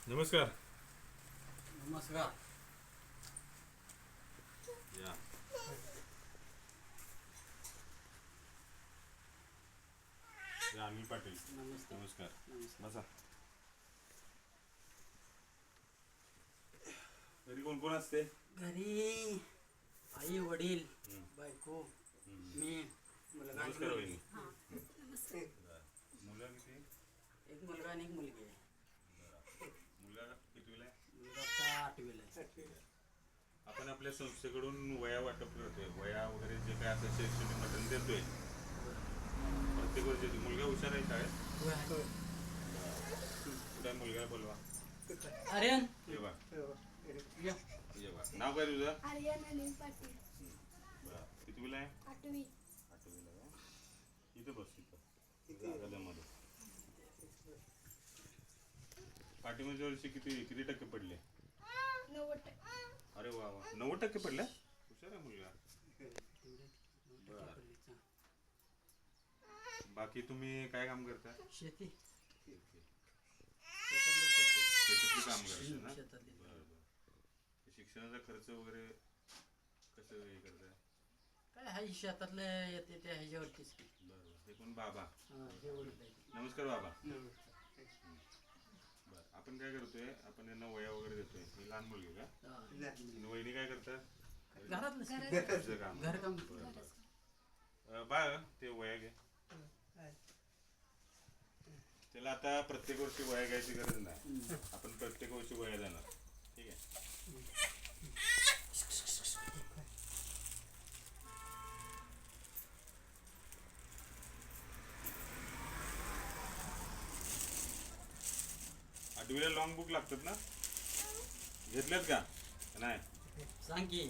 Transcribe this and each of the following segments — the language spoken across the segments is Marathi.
नमस्कार. नमस्कार. या अनिल पाटील. नमस्ते. नमस्कार. नमस्कार. बसा. घरी कोण कोण असते? घरी आई वडील बायको मी मुलगा आणि नमस्कार मुलगी. वहिनी. मुलं किती? एक मुलगा आणि एक मुलगी आहे. मुलगा कितवीला आहे? मुलगा आता 8वीला आहे. आपण आपल्या संस्थेकडून वया वाटप करतोय. वया वगैरे जे काय असं शैक्षणिक मदत देतोय प्रत्येक वर्षी. मुलगा हुशार आहे शाळेत? कुठे मुलगा बोलवा. आर्यन ये बा. या. ये बा. नाव काय तुझं? आर्यन अनिल पाटील. बरं. कितवीला आहे? 8वी. 8वीला आहे. इथं बस. इथं गदामध्ये. पाठीमागच्या वर्षी किती किती टक्के पडले? 90%. अरे वा वा. 90% पडले. हुशार आहे मुलगा. बाकी तुम्ही काय काम करता? शेती शेतातली काम करता ना? शेतातली. बरं बरं. शिक्षणाचा खर्च वगैरे कसं हे करताय? काय हाय शेतातलं येते त्या ह्याच्यावरतीच. बरं बरं. हे पण बाबा. हे वडील आहे. नमस्कार बाबा. बरं. आपण काय करतोय? आपण यांना वया वगैरे देतोय. ही लहान मुलगी का? आणि वहिनी काय करतात? घरातलं घरचं काम. घरकाम. बाळ ते वया घे. त्याला आता प्रत्येक वर्षी वया घ्यायची गरज नाही. आपण प्रत्येक वर्षी वया देणार. ठीक आहे. आठवीला लॉंग बुक लागतात ना? घेतल्यात का? नाही. सांग की.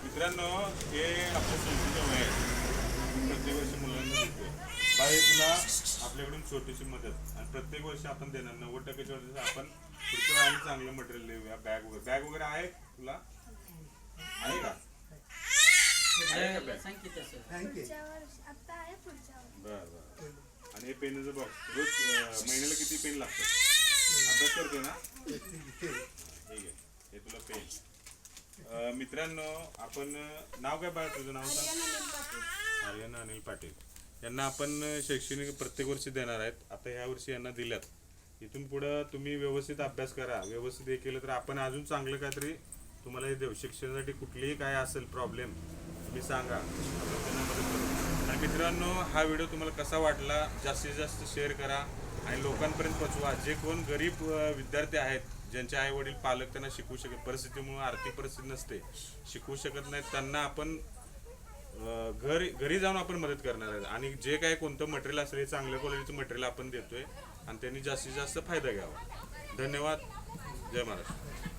मित्रांनो, हे आपल्या संस्थेचं वय आहे. प्रत्येक वर्षी मुलांना देतोय. बाहेर तुला आपल्याकडून छोटीशी मदत आणि प्रत्येक वर्षी आपण देणार. 90%च्या वर्षी आपण पुढच्या वेळेला चांगलं मटेरियल देऊया. बॅग वगैरे आहे तुला? आहे का? आहे का बॅग? सांग की तसं. पुढच्या वर्षी आता आहे पुढच्या वर्षी. बरं बरं. आणि हे पेनचं बॉक्स रोज महिन्याला किती पेन लागतात? अभ्यास करतोय ना? ठीक आहे. हे तुला पेन. मित्रांनो, आपण नाव काय बाळा तुझं? नाव आर्यन सांग. अनिल पाटील. आर्यन अनिल पाटील. यांना आपण शैक्षणिक प्रत्येक वर्षी देणार आहेत. आता ह्या वर्षी यांना दिल्यात. इथून पुढं तुम्ही व्यवस्थित अभ्यास करा. व्यवस्थित हे केलं तर आपण अजून चांगलं काहीतरी तुम्हाला हे देऊ. शिक्षणासाठी कुठलीही काय असेल प्रॉब्लेम तुम्ही सांगा, आपण त्यांना मदत करू. आणि मित्रांनो, हा व्हिडिओ तुम्हाला कसा वाटला जास्तीत जास्त शेअर करा आणि लोकांपर्यंत पोचवा. जे कोण गरीब विद्यार्थी आहेत, ज्यांचे आई वडील पालक त्यांना शिकवू शकत, परिस्थितीमुळे आर्थिक परिस्थिती नसते, शिकवू शकत नाहीत, त्यांना आपण घरी जाऊन आपण मदत करणार आहे. आणि जे काय कोणतं मटेरियल असेल हे चांगल्या क्वालिटीचं मटेरियल आपण देतोय आणि त्यांनी जास्तीत जास्त फायदा घ्यावा. धन्यवाद. जय महाराष्ट्र.